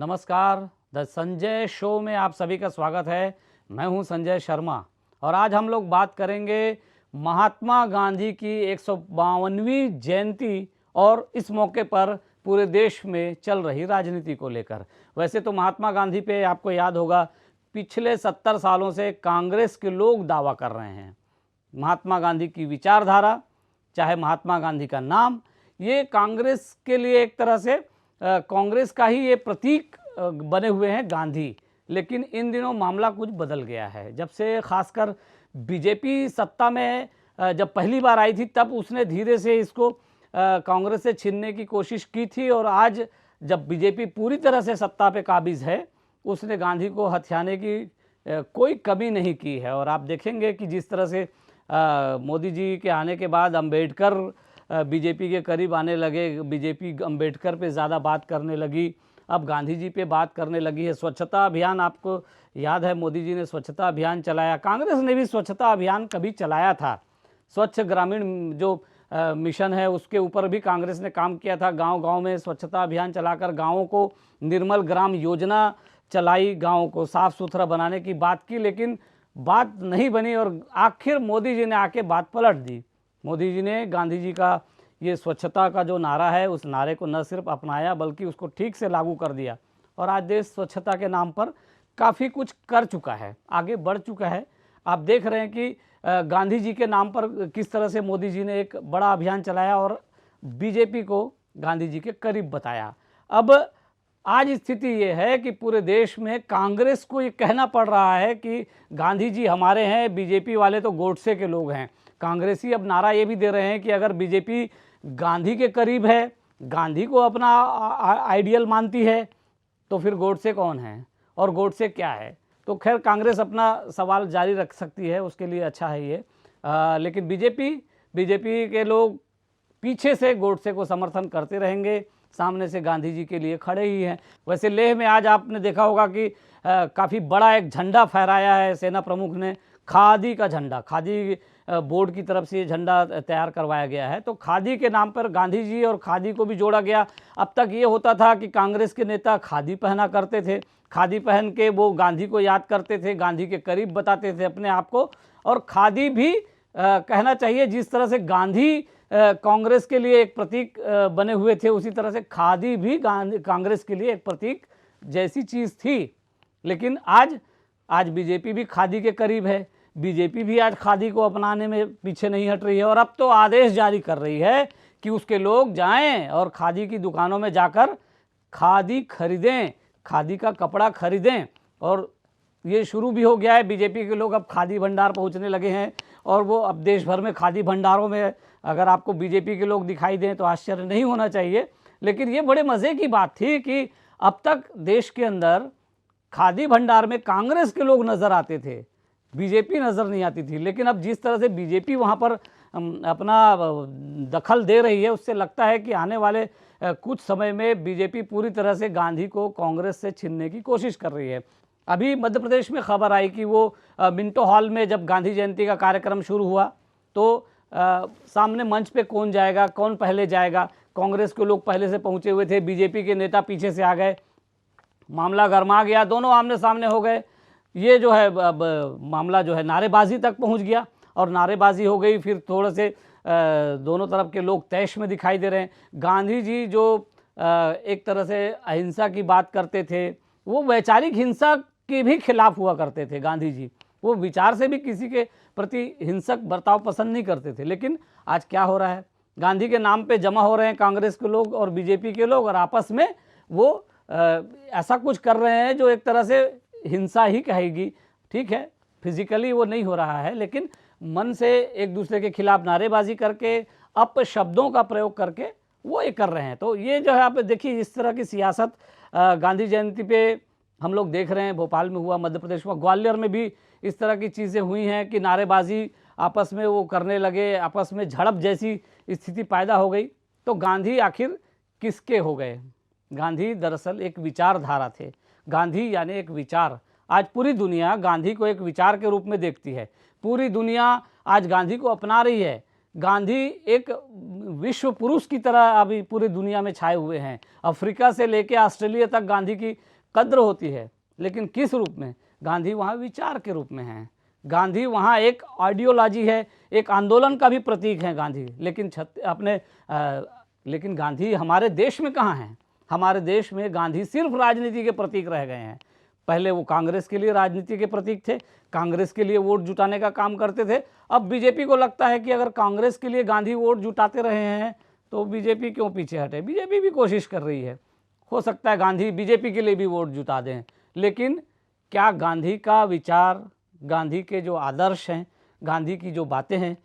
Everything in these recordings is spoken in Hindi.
नमस्कार, द संजय शो में आप सभी का स्वागत है। मैं हूं संजय शर्मा और आज हम लोग बात करेंगे महात्मा गांधी की 152वीं जयंती और इस मौके पर पूरे देश में चल रही राजनीति को लेकर। वैसे तो महात्मा गांधी पे आपको याद होगा, पिछले 70 सालों से कांग्रेस के लोग दावा कर रहे हैं। महात्मा गांधी की विचारधारा, चाहे महात्मा गांधी का नाम, ये कांग्रेस के लिए एक तरह से कांग्रेस का ही ये प्रतीक बने हुए हैं गांधी। लेकिन इन दिनों मामला कुछ बदल गया है। जब से खासकर बीजेपी सत्ता में जब पहली बार आई थी, तब उसने धीरे से इसको कांग्रेस से छीनने की कोशिश की थी और आज जब बीजेपी पूरी तरह से सत्ता पे काबिज है, उसने गांधी को हथियाने की कोई कमी नहीं की है। और आप देखेंगे कि जिस तरह से मोदी जी के आने के बाद अम्बेडकर बीजेपी के करीब आने लगे, बीजेपी अम्बेडकर पे ज़्यादा बात करने लगी, अब गांधी जी पे बात करने लगी है। स्वच्छता अभियान, आपको याद है मोदी जी ने स्वच्छता अभियान चलाया, कांग्रेस ने भी स्वच्छता अभियान कभी चलाया था। स्वच्छ ग्रामीण जो मिशन है उसके ऊपर भी कांग्रेस ने काम किया था। गांव-गांव में स्वच्छता अभियान चलाकर गाँवों को निर्मल ग्राम योजना चलाई, गाँव को साफ़ सुथरा बनाने की बात की, लेकिन बात नहीं बनी और आखिर मोदी जी ने आके बात पलट दी। मोदी जी ने गांधी जी का ये स्वच्छता का जो नारा है, उस नारे को न सिर्फ अपनाया बल्कि उसको ठीक से लागू कर दिया और आज देश स्वच्छता के नाम पर काफ़ी कुछ कर चुका है, आगे बढ़ चुका है। आप देख रहे हैं कि गांधी जी के नाम पर किस तरह से मोदी जी ने एक बड़ा अभियान चलाया और बीजेपी को गांधी जी के करीब बताया। अब आज स्थिति ये है कि पूरे देश में कांग्रेस को ये कहना पड़ रहा है कि गांधी जी हमारे हैं, बीजेपी वाले तो गोडसे के लोग हैं। कांग्रेसी अब नारा ये भी दे रहे हैं कि अगर बीजेपी गांधी के करीब है, गांधी को अपना आइडियल मानती है, तो फिर गोडसे कौन है और गोडसे क्या है। तो खैर कांग्रेस अपना सवाल जारी रख सकती है, उसके लिए अच्छा है ये। लेकिन बीजेपी के लोग पीछे से गोडसे को समर्थन करते रहेंगे, सामने से गांधी जी के लिए खड़े ही हैं। वैसे लेह में आज आपने देखा होगा कि काफ़ी बड़ा एक झंडा फहराया है सेना प्रमुख ने, खादी का झंडा। खादी बोर्ड की तरफ से ये झंडा तैयार करवाया गया है। तो खादी के नाम पर गांधी जी और खादी को भी जोड़ा गया। अब तक ये होता था कि कांग्रेस के नेता खादी पहना करते थे, खादी पहन के वो गांधी को याद करते थे, गांधी के करीब बताते थे अपने आप को। और खादी भी कहना चाहिए, जिस तरह से गांधी कांग्रेस के लिए एक प्रतीक बने हुए थे, उसी तरह से खादी भी कांग्रेस के लिए एक प्रतीक जैसी चीज़ थी। लेकिन आज बीजेपी भी खादी के करीब है, बीजेपी भी आज खादी को अपनाने में पीछे नहीं हट रही है और अब तो आदेश जारी कर रही है कि उसके लोग जाएं और खादी की दुकानों में जाकर खादी खरीदें, खादी का कपड़ा खरीदें। और ये शुरू भी हो गया है, बीजेपी के लोग अब खादी भंडार पहुंचने लगे हैं और वो अब देश भर में खादी भंडारों में अगर आपको बीजेपी के लोग दिखाई दें तो आश्चर्य नहीं होना चाहिए। लेकिन ये बड़े मज़े की बात थी कि अब तक देश के अंदर खादी भंडार में कांग्रेस के लोग नज़र आते थे, बीजेपी नज़र नहीं आती थी। लेकिन अब जिस तरह से बीजेपी वहाँ पर अपना दखल दे रही है, उससे लगता है कि आने वाले कुछ समय में बीजेपी पूरी तरह से गांधी को कांग्रेस से छीनने की कोशिश कर रही है। अभी मध्य प्रदेश में खबर आई कि वो मिंटो हॉल में जब गांधी जयंती का कार्यक्रम शुरू हुआ तो सामने मंच पे कौन जाएगा, कौन पहले जाएगा। कांग्रेस के लोग पहले से पहुँचे हुए थे, बीजेपी के नेता पीछे से आ गए, मामला गर्मा गया, दोनों आमने सामने हो गए। ये जो है अब मामला जो है नारेबाजी तक पहुंच गया और नारेबाजी हो गई। फिर थोड़े से दोनों तरफ के लोग तैश में दिखाई दे रहे हैं। गांधी जी जो एक तरह से अहिंसा की बात करते थे, वो वैचारिक हिंसा के भी खिलाफ हुआ करते थे। गांधी जी वो विचार से भी किसी के प्रति हिंसक बर्ताव पसंद नहीं करते थे। लेकिन आज क्या हो रहा है, गांधी के नाम पे जमा हो रहे हैं कांग्रेस के लोग और बीजेपी के लोग और आपस में वो ऐसा कुछ कर रहे हैं जो एक तरह से हिंसा ही कहेगी। ठीक है, फिजिकली वो नहीं हो रहा है, लेकिन मन से एक दूसरे के खिलाफ नारेबाजी करके, अपशब्दों का प्रयोग करके वो ये कर रहे हैं। तो ये जो है आप देखिए, इस तरह की सियासत गांधी जयंती पे हम लोग देख रहे हैं। भोपाल में हुआ, मध्य प्रदेश में, ग्वालियर में भी इस तरह की चीज़ें हुई हैं कि नारेबाजी आपस में वो करने लगे, आपस में झड़प जैसी स्थिति पैदा हो गई। तो गांधी आखिर किसके हो गए? गांधी दरअसल एक विचारधारा थे। गांधी यानी एक विचार। आज पूरी दुनिया गांधी को एक विचार के रूप में देखती है, पूरी दुनिया आज गांधी को अपना रही है। गांधी एक विश्व पुरुष की तरह अभी पूरी दुनिया में छाए हुए हैं। अफ्रीका से लेकर ऑस्ट्रेलिया तक गांधी की कद्र होती है, लेकिन किस रूप में? गांधी वहाँ विचार के रूप में हैं। गांधी वहाँ एक आइडियोलॉजी है, एक आंदोलन का भी प्रतीक है गांधी। लेकिन गांधी हमारे देश में कहाँ हैं? हमारे देश में गांधी सिर्फ राजनीति के प्रतीक रह गए हैं। पहले वो कांग्रेस के लिए राजनीति के प्रतीक थे, कांग्रेस के लिए वोट जुटाने का काम करते थे। अब बीजेपी को लगता है कि अगर कांग्रेस के लिए गांधी वोट जुटाते रहे हैं तो बीजेपी क्यों पीछे हटे। बीजेपी भी कोशिश कर रही है, हो सकता है गांधी बीजेपी के लिए भी वोट जुटा दें, लेकिन क्या गांधी का विचार, गांधी के जो आदर्श हैं, गांधी की जो बातें हैं,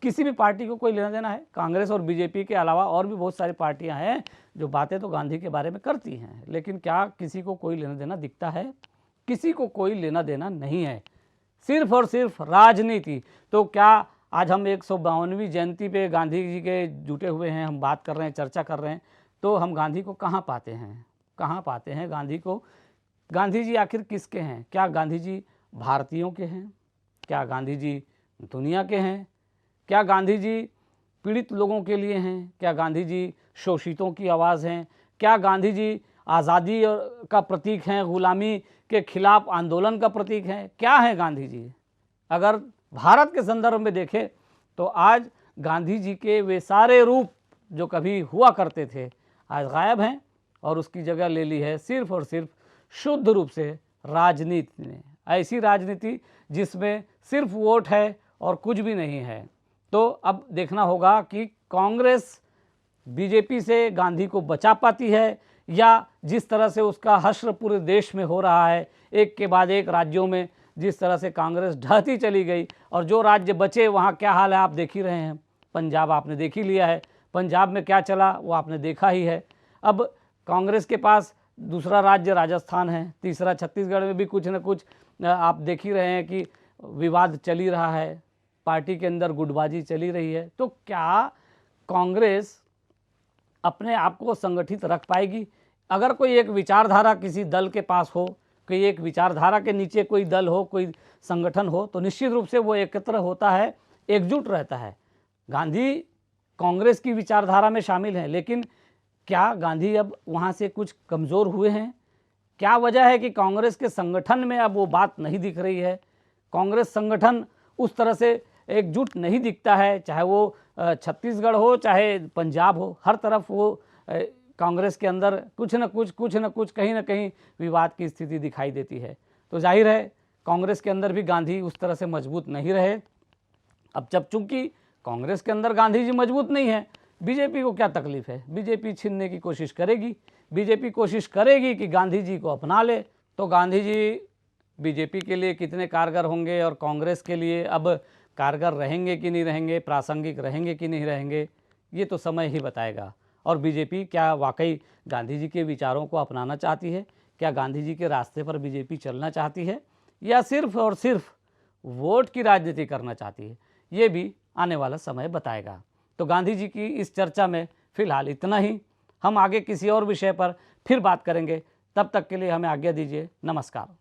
किसी भी पार्टी को कोई लेना देना है? कांग्रेस और बीजेपी के अलावा और भी बहुत सारी पार्टियां हैं जो बातें तो गांधी के बारे में करती हैं, लेकिन क्या किसी को कोई लेना देना दिखता है? किसी को कोई लेना देना नहीं है, सिर्फ और सिर्फ राजनीति। तो क्या आज हम 152वीं जयंती पे गांधी जी के जुटे हुए हैं, हम बात कर रहे हैं, चर्चा कर रहे हैं, तो हम गांधी को कहाँ पाते हैं? कहाँ पाते हैं गांधी को? गांधी जी आखिर किसके हैं? क्या गांधी जी भारतीयों के हैं? क्या गांधी जी दुनिया के हैं? क्या गांधी जी पीड़ित लोगों के लिए हैं? क्या गांधी जी शोषितों की आवाज़ हैं? क्या गांधी जी आज़ादी का प्रतीक हैं, गुलामी के खिलाफ आंदोलन का प्रतीक हैं? क्या है गांधी जी? अगर भारत के संदर्भ में देखें तो आज गांधी जी के वे सारे रूप जो कभी हुआ करते थे आज गायब हैं, और उसकी जगह ले ली है सिर्फ और सिर्फ शुद्ध रूप से राजनीति ने। ऐसी राजनीति जिसमें सिर्फ वोट है और कुछ भी नहीं है। तो अब देखना होगा कि कांग्रेस बीजेपी से गांधी को बचा पाती है, या जिस तरह से उसका हश्र पूरे देश में हो रहा है, एक के बाद एक राज्यों में जिस तरह से कांग्रेस ढहती चली गई, और जो राज्य बचे वहाँ क्या हाल है आप देख ही रहे हैं। पंजाब आपने देख ही लिया है, पंजाब में क्या चला वो आपने देखा ही है। अब कांग्रेस के पास दूसरा राज्य राजस्थान है, तीसरा छत्तीसगढ़ में भी कुछ न कुछ आप देख ही रहे हैं कि विवाद चल ही रहा है, पार्टी के अंदर गुटबाजी चली रही है। तो क्या कांग्रेस अपने आप को संगठित रख पाएगी? अगर कोई एक विचारधारा किसी दल के पास हो, कोई एक विचारधारा के नीचे कोई दल हो, कोई संगठन हो, तो निश्चित रूप से वो एकत्र होता है, एकजुट रहता है। गांधी कांग्रेस की विचारधारा में शामिल हैं, लेकिन क्या गांधी अब वहाँ से कुछ कमज़ोर हुए हैं? क्या वजह है कि कांग्रेस के संगठन में अब वो बात नहीं दिख रही है? कांग्रेस संगठन उस तरह से एकजुट नहीं दिखता है, चाहे वो छत्तीसगढ़ हो चाहे पंजाब हो, हर तरफ वो कांग्रेस के अंदर कुछ न कुछ कहीं ना कहीं विवाद की स्थिति दिखाई देती है। तो जाहिर है कांग्रेस के अंदर भी गांधी उस तरह से मजबूत नहीं रहे। अब जब चूंकि कांग्रेस के अंदर गांधी जी मजबूत नहीं है, बीजेपी को क्या तकलीफ है? बीजेपी छीनने की कोशिश करेगी, बीजेपी कोशिश करेगी कि गांधी जी को अपना ले। तो गांधी जी बीजेपी के लिए कितने कारगर होंगे और कांग्रेस के लिए अब कारगर रहेंगे कि नहीं रहेंगे, प्रासंगिक रहेंगे कि नहीं रहेंगे, ये तो समय ही बताएगा। और बीजेपी क्या वाकई गांधी जी के विचारों को अपनाना चाहती है? क्या गांधी जी के रास्ते पर बीजेपी चलना चाहती है, या सिर्फ और सिर्फ वोट की राजनीति करना चाहती है? ये भी आने वाला समय बताएगा। तो गांधी जी की इस चर्चा में फ़िलहाल इतना ही। हम आगे किसी और विषय पर फिर बात करेंगे, तब तक के लिए हमें आज्ञा दीजिए। नमस्कार।